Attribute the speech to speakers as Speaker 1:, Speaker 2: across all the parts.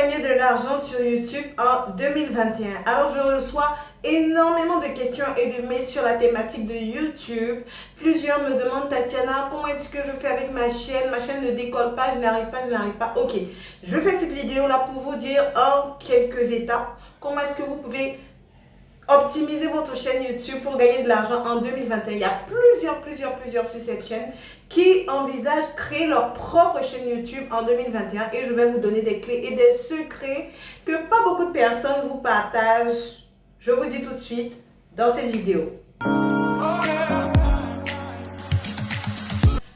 Speaker 1: gagner de l'argent sur YouTube en 2021? Alors, je reçois énormément de questions et de mails sur la thématique de YouTube. Plusieurs me demandent, Tatiana, comment est-ce que je fais avec ma chaîne? Ma chaîne ne décolle pas, je n'arrive pas. Ok, je fais cette vidéo-là pour vous dire en quelques étapes comment est-ce que vous pouvez optimiser votre chaîne YouTube pour gagner de l'argent en 2021. Il y a plusieurs sur cette chaîne qui envisagent créer leur propre chaîne YouTube en 2021 et je vais vous donner des clés et des secrets que pas beaucoup de personnes vous partagent. Je vous dis tout de suite dans cette vidéo.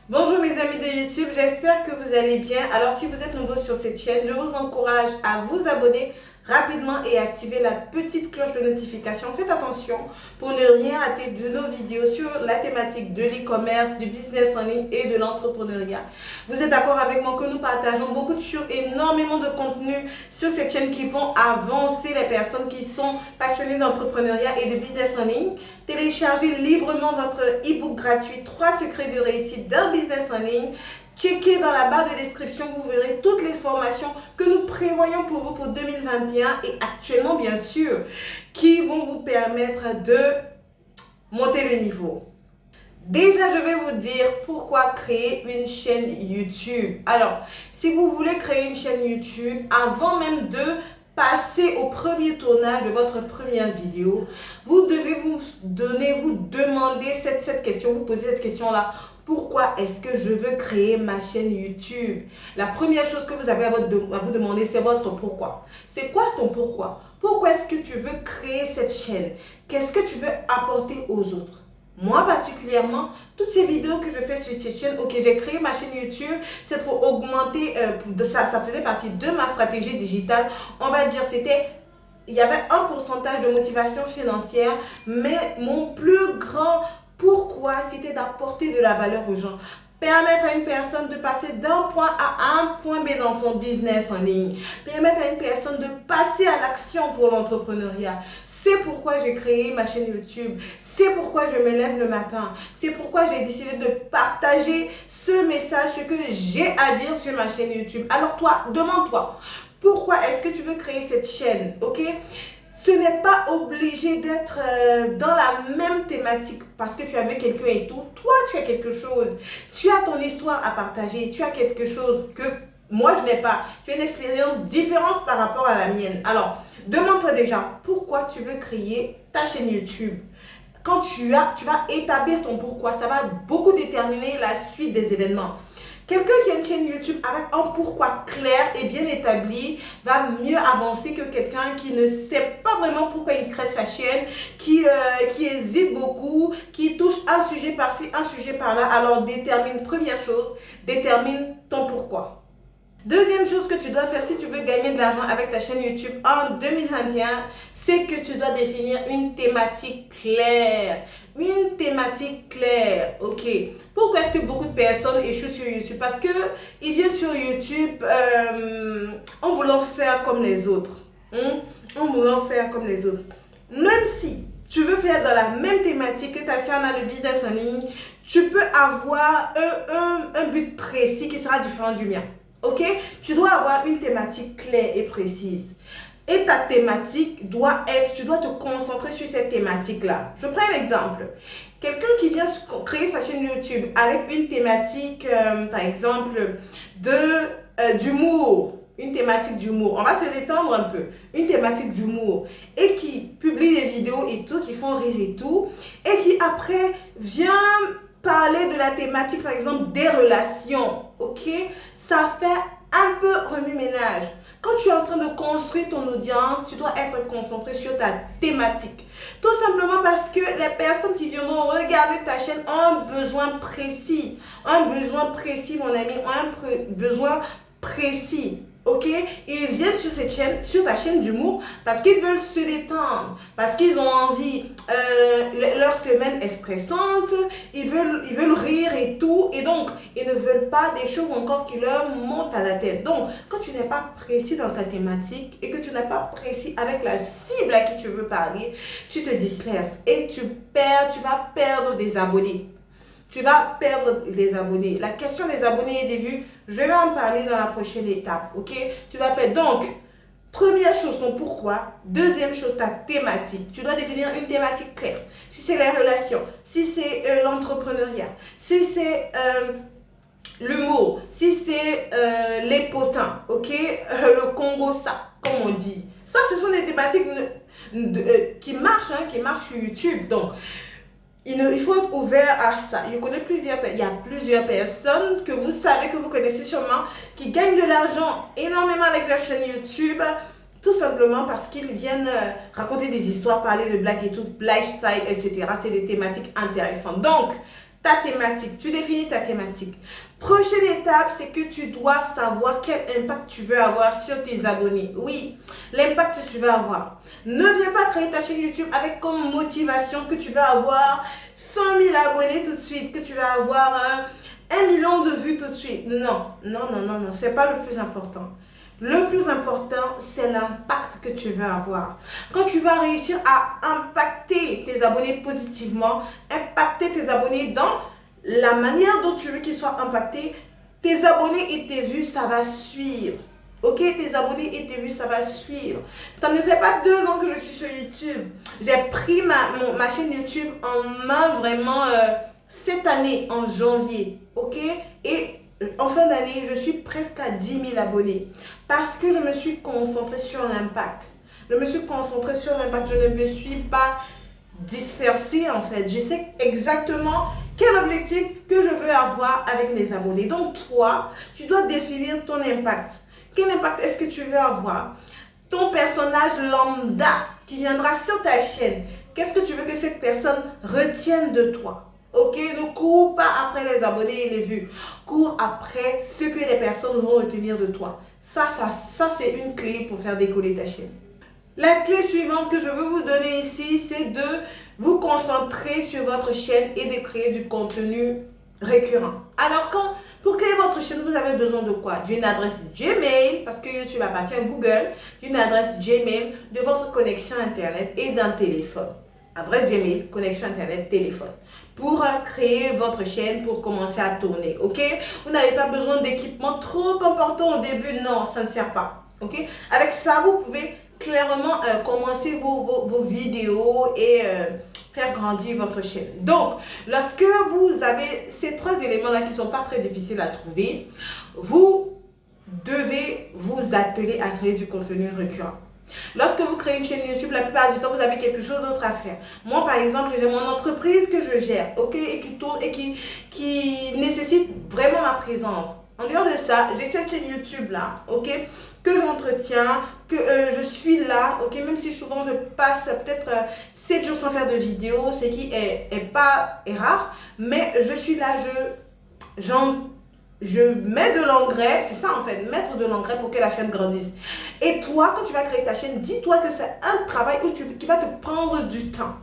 Speaker 1: Bonjour mes amis de YouTube, j'espère que vous allez bien. Alors si vous êtes nouveau sur cette chaîne, je vous encourage à vous abonner rapidement et activer la petite cloche de notification. Faites attention pour ne rien rater de nos vidéos sur la thématique de l'e-commerce, du business en ligne et de l'entrepreneuriat. Vous êtes d'accord avec moi que nous partageons beaucoup de choses, énormément de contenu sur cette chaîne qui vont avancer les personnes qui sont passionnées d'entrepreneuriat et de business en ligne. Téléchargez librement votre e-book gratuit 3 secrets de réussite d'un business en ligne. Checkez dans la barre de description, vous verrez toutes les formations que nous prévoyons pour vous pour 2021 et actuellement bien sûr, qui vont vous permettre de monter le niveau. Déjà, je vais vous dire pourquoi créer une chaîne YouTube. Alors, si vous voulez créer une chaîne YouTube, avant même de passer au premier tournage de votre première vidéo, vous devez vous demander cette question, vous poser cette question-là. Pourquoi est-ce que je veux créer ma chaîne YouTube? La première chose que vous avez à vous demander, c'est votre pourquoi. C'est quoi ton pourquoi? Pourquoi est-ce que tu veux créer cette chaîne? Qu'est-ce que tu veux apporter aux autres? Moi particulièrement, toutes ces vidéos que je fais sur cette chaîne, ok, j'ai créé ma chaîne YouTube, c'est pour augmenter, ça faisait partie de ma stratégie digitale. On va dire, il y avait un pourcentage de motivation financière, mais mon plus grand pourquoi, c'était d'apporter de la valeur aux gens. Permettre à une personne de passer d'un point A à un point B dans son business en ligne. Permettre à une personne de passer à l'action pour l'entrepreneuriat. C'est pourquoi j'ai créé ma chaîne YouTube. C'est pourquoi je me lève le matin. C'est pourquoi j'ai décidé de partager ce message, ce que j'ai à dire sur ma chaîne YouTube. Alors toi, demande-toi, pourquoi est-ce que tu veux créer cette chaîne, ok? Ce n'est pas obligé d'être dans la même thématique parce que tu as vu quelqu'un et tout. Toi, tu as quelque chose. Tu as ton histoire à partager. Tu as quelque chose que moi, je n'ai pas. Tu as une expérience différente par rapport à la mienne. Alors, demande-toi déjà pourquoi tu veux créer ta chaîne YouTube. Quand tu vas établir ton pourquoi, ça va beaucoup déterminer la suite des événements. Quelqu'un qui a une chaîne YouTube avec un pourquoi clair et bien établi va mieux avancer que quelqu'un qui ne sait pas vraiment pourquoi il crée sa chaîne, qui hésite beaucoup, qui touche un sujet par-ci, un sujet par-là. Alors première chose, détermine ton pourquoi. Deuxième chose que tu dois faire si tu veux gagner de l'argent avec ta chaîne YouTube en 2021, c'est que tu dois définir une thématique claire. Une thématique claire, ok. Pourquoi est-ce que beaucoup de personnes échouent sur YouTube? Parce qu'ils viennent sur YouTube en voulant faire comme les autres. En voulant faire comme les autres. Même si tu veux faire dans la même thématique que Tatiana, le business en ligne, tu peux avoir un but précis qui sera différent du mien. Ok, tu dois avoir une thématique claire et précise. Et ta thématique doit être, tu dois te concentrer sur cette thématique-là. Je prends un exemple. Quelqu'un qui vient créer sa chaîne YouTube avec une thématique, par exemple, d'humour. Une thématique d'humour. On va se détendre un peu. Une thématique d'humour. Et qui publie des vidéos et tout, qui font rire et tout. Et qui après vient parler de la thématique, par exemple, des relations, ok? Ça fait un peu remue-ménage. Quand tu es en train de construire ton audience, tu dois être concentré sur ta thématique. Tout simplement parce que les personnes qui viendront regarder ta chaîne ont un besoin précis. Un besoin précis, mon ami, ont un besoin précis. Ok, ils viennent sur ta chaîne d'humour parce qu'ils veulent se détendre, parce qu'ils ont envie, leur semaine est stressante, ils veulent rire et tout, et donc ils ne veulent pas des choses encore qui leur montent à la tête. Donc, quand tu n'es pas précis dans ta thématique et que tu n'es pas précis avec la cible à qui tu veux parler, tu te disperses et tu vas perdre des abonnés. Tu vas perdre des abonnés. La question des abonnés et des vues, je vais en parler dans la prochaine étape, ok? Tu vas perdre. Donc, Première chose, ton pourquoi. Deuxième chose, ta thématique. Tu dois définir une thématique claire. Si c'est les relations, si c'est l'entrepreneuriat, si c'est l'humour, si c'est les potins, ok, le Congo, ça, comme on dit. Ça, ce sont des thématiques qui marchent, hein, qui marchent sur YouTube. Donc, il faut être ouvert à ça. Il y a plusieurs personnes que vous savez, que vous connaissez sûrement, qui gagnent de l'argent énormément avec leur chaîne YouTube, tout simplement parce qu'ils viennent raconter des histoires, parler de blagues et tout, lifestyle, etc. C'est des thématiques intéressantes. Donc, ta thématique, tu définis ta thématique. Prochaine étape, c'est que tu dois savoir quel impact tu veux avoir sur tes abonnés. Oui, l'impact que tu veux avoir. Ne viens pas créer ta chaîne YouTube avec comme motivation que tu vas avoir 100 000 abonnés tout de suite, que tu vas avoir 1 million de vues tout de suite. Non, non, non, non, non, c'est pas le plus important. Le plus important, c'est l'impact que tu veux avoir. Quand tu vas réussir à impacter tes abonnés positivement, impacter tes abonnés dans la manière dont tu veux qu'ils soient impactés, tes abonnés et tes vues, ça va suivre. Ok, tes abonnés et tes vues, ça va suivre. Ça ne fait pas 2 ans que je suis sur YouTube. J'ai pris ma chaîne YouTube en main vraiment cette année, en janvier. Ok, et en fin d'année, je suis presque à 10 000 abonnés parce que je me suis concentrée sur l'impact. Je me suis concentrée sur l'impact. Je ne me suis pas dispersée en fait. Je sais exactement quel objectif que je veux avoir avec mes abonnés. Donc toi, tu dois définir ton impact. Quel impact est-ce que tu veux avoir? Ton personnage lambda qui viendra sur ta chaîne, qu'est-ce que tu veux que cette personne retienne de toi? Ok, ne cours pas après les abonnés et les vues. Cours après ce que les personnes vont retenir de toi. Ça c'est une clé pour faire décoller ta chaîne. La clé suivante que je veux vous donner ici, c'est de vous concentrer sur votre chaîne et de créer du contenu récurrent. Alors, pour créer votre chaîne, vous avez besoin de quoi? D'une adresse Gmail, parce que YouTube appartient à Google, d'une adresse Gmail, de votre connexion Internet et d'un téléphone. Adresse Gmail, connexion Internet, téléphone. Pour créer votre chaîne, pour commencer à tourner, ok? Vous n'avez pas besoin d'équipement trop important au début, non, ça ne sert pas, ok? Avec ça, vous pouvez clairement commencer vos vidéos et faire grandir votre chaîne. Donc, lorsque vous avez ces 3 éléments-là qui ne sont pas très difficiles à trouver, vous devez vous atteler à créer du contenu récurrent. Lorsque vous créez une chaîne YouTube, la plupart du temps, vous avez quelque chose d'autre à faire. Moi, par exemple, j'ai mon entreprise que je gère, ok, et qui tourne et qui nécessite vraiment ma présence. En dehors de ça, j'ai cette chaîne YouTube là, ok, que j'entretiens, que je suis là, ok, même si souvent je passe peut-être 7 jours sans faire de vidéo, ce qui est rare, mais je suis là, je mets de l'engrais, c'est ça en fait, mettre de l'engrais pour que la chaîne grandisse. Et toi, quand tu vas créer ta chaîne, dis-toi que c'est un travail qui va te prendre du temps.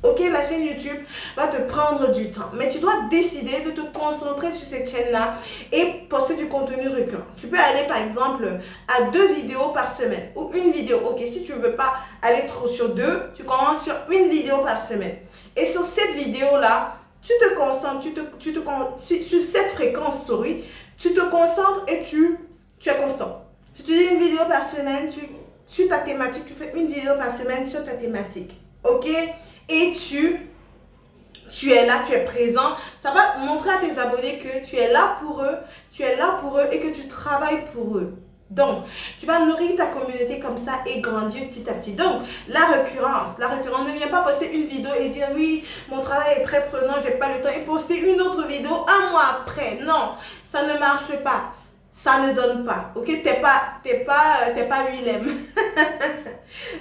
Speaker 1: Ok, la chaîne YouTube va te prendre du temps. Mais tu dois décider de te concentrer sur cette chaîne-là et poster du contenu récurrent. Tu peux aller par exemple à 2 vidéos par semaine ou une vidéo. Ok, si tu ne veux pas aller trop sur 2, tu commences sur une vidéo par semaine. Et sur cette vidéo-là, tu te concentres, sur cette fréquence, tu te concentres et tu es constant. Si tu dis une vidéo par semaine, sur ta thématique, tu fais une vidéo par semaine sur ta thématique. Ok? Et tu es là, tu es présent. Ça va montrer à tes abonnés que tu es là pour eux et que tu travailles pour eux. Donc, tu vas nourrir ta communauté comme ça et grandir petit à petit. Donc, la récurrence, ne viens pas poster une vidéo et dire oui, mon travail est très prenant, j'ai pas le temps et poster une autre vidéo 1 mois après. Non, ça ne marche pas. Ça ne donne pas. Ok, t'es pas Willem.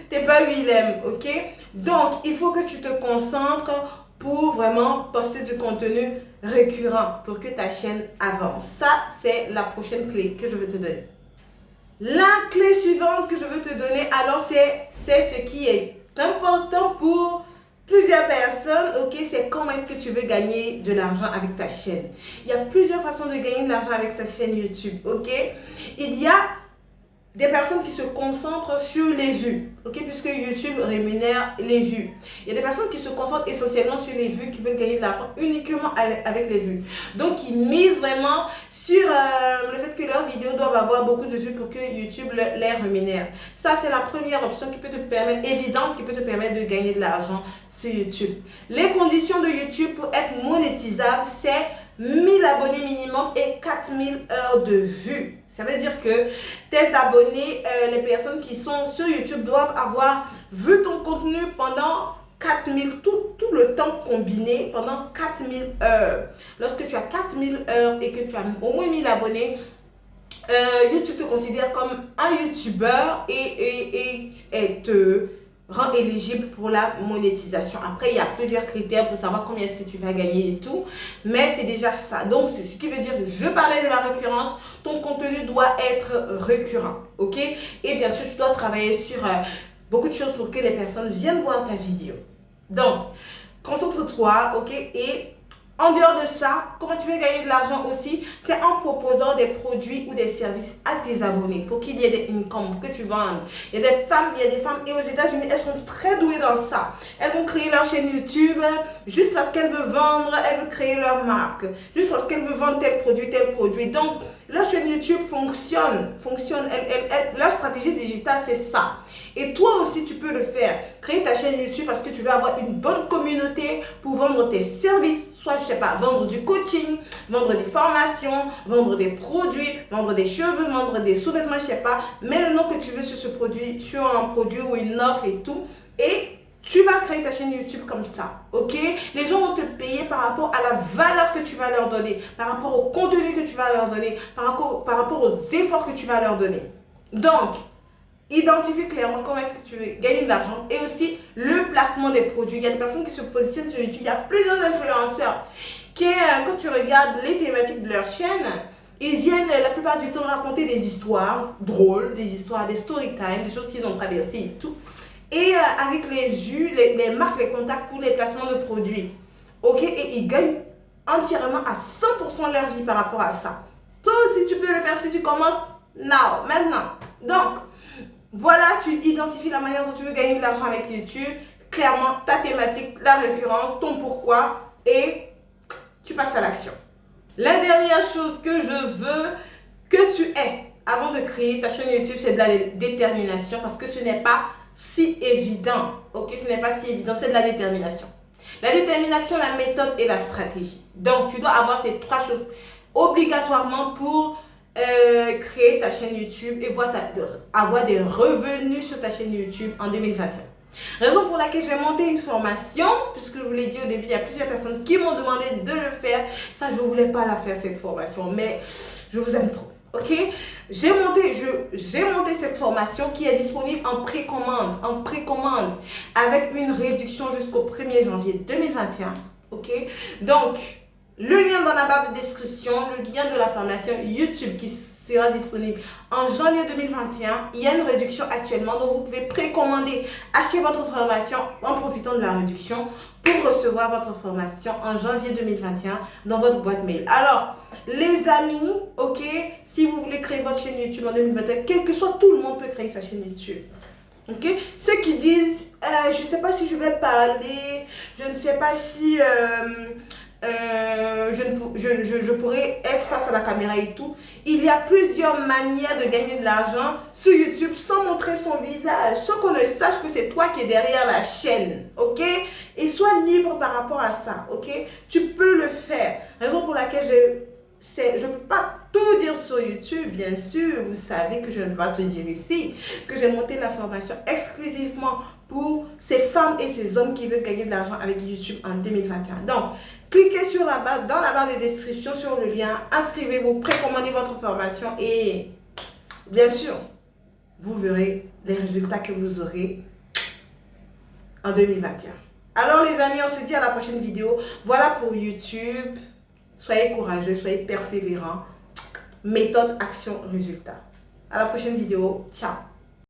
Speaker 1: T'es pas Willem, ok? Donc, il faut que tu te concentres pour vraiment poster du contenu récurrent pour que ta chaîne avance. Ça, c'est la prochaine clé que je veux te donner. La clé suivante que je veux te donner, alors c'est ce qui est important pour plusieurs personnes, ok, c'est comment est-ce que tu veux gagner de l'argent avec ta chaîne. Il y a plusieurs façons de gagner de l'argent avec sa chaîne YouTube, ok. Il y a des personnes qui se concentrent sur les vues, ok, puisque YouTube rémunère les vues. Il y a des personnes qui se concentrent essentiellement sur les vues, qui veulent gagner de l'argent uniquement avec les vues. Donc, ils misent vraiment sur le fait que leurs vidéos doivent avoir beaucoup de vues pour que YouTube les rémunère. Ça, c'est la première option qui peut te permettre, évidente, qui peut te permettre de gagner de l'argent sur YouTube. Les conditions de YouTube pour être monétisable, c'est 1000 abonnés minimum et 4000 heures de vues. Ça veut dire que tes abonnés, les personnes qui sont sur YouTube doivent avoir vu ton contenu pendant 4000, tout le temps combiné pendant 4000 heures. Lorsque tu as 4000 heures et que tu as au moins 1000 abonnés, YouTube te considère comme un YouTuber et te rend éligible pour la monétisation. Après, il y a plusieurs critères pour savoir combien est-ce que tu vas gagner et tout, mais c'est déjà ça. Donc, c'est ce qui veut dire, je parlais de la récurrence, ton contenu doit être récurrent, ok? Et bien sûr, tu dois travailler sur beaucoup de choses pour que les personnes viennent voir ta vidéo. Donc, concentre-toi, ok? Et en dehors de ça, comment tu veux gagner de l'argent aussi, c'est en proposant des produits ou des services à tes abonnés pour qu'il y ait des incomes que tu vendes. Il y a des femmes et aux États-Unis, elles sont très douées dans ça. Elles vont créer leur chaîne YouTube juste parce qu'elles veulent vendre, elles veulent créer leur marque, juste parce qu'elles veulent vendre tel produit. Donc, leur chaîne YouTube fonctionne. Leur stratégie digitale, c'est ça. Et toi aussi, tu peux le faire. Créer ta chaîne YouTube parce que tu veux avoir une bonne communauté pour vendre tes services. Soit, je sais pas, vendre du coaching, vendre des formations, vendre des produits, vendre des cheveux, vendre des sous-vêtements, je sais pas. Mets le nom que tu veux sur ce produit, sur un produit ou une offre et tout. Et tu vas créer ta chaîne YouTube comme ça, ok? Les gens vont te payer par rapport à la valeur que tu vas leur donner, par rapport au contenu que tu vas leur donner, par rapport aux efforts que tu vas leur donner. Donc, identifie clairement comment est-ce que tu veux gagner de l'argent et aussi le placement des produits. Il y a des personnes qui se positionnent sur YouTube, il y a plusieurs influenceurs qui, quand tu regardes les thématiques de leur chaîne, ils viennent la plupart du temps raconter des histoires drôles, des histoires, des story time, des choses qu'ils ont traversées et tout. Et avec les vues, les marques, les contacts pour les placements de produits. Ok, et ils gagnent entièrement à 100% leur vie par rapport à ça. Toi aussi, tu peux le faire si tu commences maintenant. Donc, voilà, tu identifies la manière dont tu veux gagner de l'argent avec YouTube, clairement ta thématique, la récurrence, ton pourquoi et tu passes à l'action. La dernière chose que je veux que tu aies avant de créer ta chaîne YouTube, c'est de la détermination parce que ce n'est pas si évident. Ok, ce n'est pas si évident, c'est de la détermination. La détermination, la méthode et la stratégie. Donc, tu dois avoir ces trois choses obligatoirement pour créer ta chaîne YouTube et avoir des revenus sur ta chaîne YouTube en 2021. Raison pour laquelle j'ai monté une formation, puisque je vous l'ai dit au début, il y a plusieurs personnes qui m'ont demandé de le faire. Ça, je ne voulais pas la faire cette formation, mais je vous aime trop. Ok, j'ai monté cette formation qui est disponible en précommande avec une réduction jusqu'au 1er janvier 2021. Ok, donc le lien dans la barre de description, le lien de la formation YouTube qui sera disponible en janvier 2021. Il y a une réduction actuellement, donc vous pouvez précommander, acheter votre formation en profitant de la réduction pour recevoir votre formation en janvier 2021 dans votre boîte mail. Alors, les amis, ok, si vous voulez créer votre chaîne YouTube en 2021, quel que soit, tout le monde peut créer sa chaîne YouTube. Ok, ceux qui disent, je ne sais pas si je vais parler, je ne sais pas si je pourrais être face à la caméra et tout. Il y a plusieurs manières de gagner de l'argent sur YouTube sans montrer son visage, sans qu'on ne sache que c'est toi qui es derrière la chaîne, ok? Et sois libre par rapport à ça, ok? Tu peux le faire. Raison pour laquelle je ne peux pas tout dire sur YouTube, bien sûr. Vous savez que je ne peux pas tout dire ici. Que j'ai monté la formation exclusivement pour ces femmes et ces hommes qui veulent gagner de l'argent avec YouTube en 2021. Donc, cliquez dans la barre de description sur le lien, inscrivez-vous, précommandez votre formation et bien sûr, vous verrez les résultats que vous aurez en 2021. Alors les amis, on se dit à la prochaine vidéo. Voilà pour YouTube. Soyez courageux, soyez persévérants. Méthode, action, résultat. À la prochaine vidéo. Ciao.